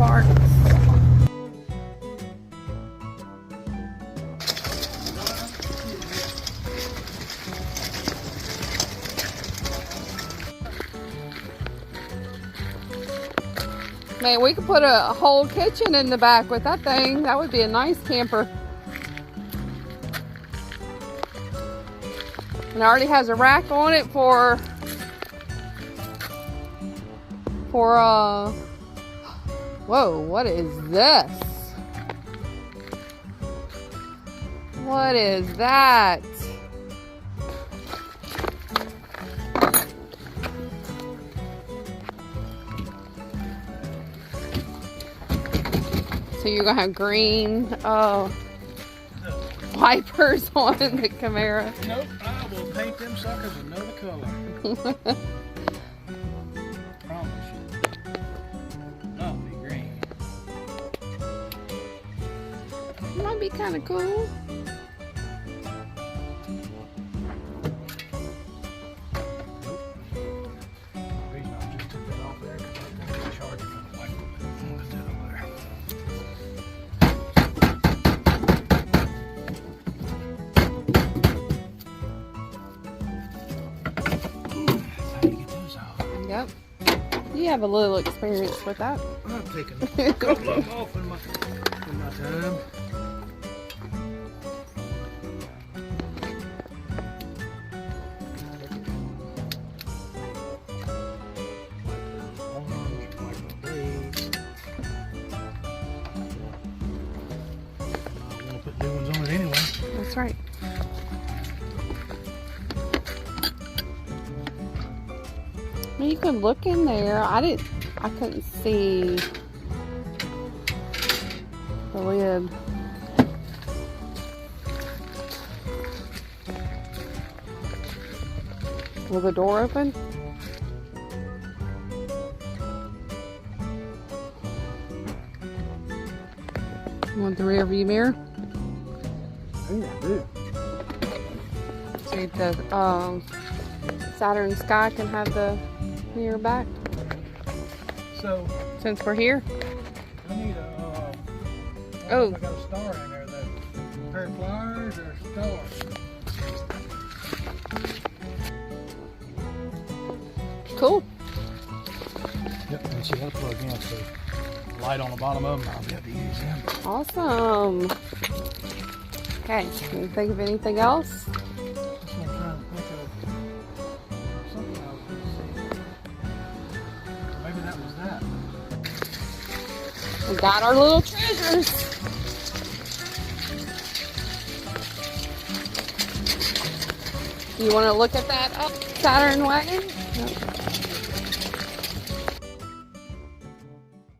parts. Man, we could put a whole kitchen in the back with that thing. That would be a nice camper. And it already has a rack on it for whoa, what is this? What is that? So you're gonna have green wipers on the Camaro. Nope, I will paint them suckers another color. Promise you. No, it'll be green. Might be kind of cool. The reason I just took that off there because I was going to charge it for the wiper. Put that over there. Yep. You have a little experience with that. I've taken a couple of them off in my time. Orange, wiper blue. I want to put new ones on it anyway. That's right. Well, you could look in there. I couldn't see the lid. Will the door open? You want the rear view mirror? Yeah, I do. See the Saturn Sky can have the mirror back. So, Since we're here. I need a, Oh. I got a star in there though. A pair of pliers or a star? Cool. Yep, and see how to plug in, so light on the bottom of them, I'll be able to use them. Awesome. Okay, can you think of anything else? That's what I'm trying to think of. Something I was going to see. Maybe that was that. We got our little treasures. You want to look at that Saturn wagon? Yep.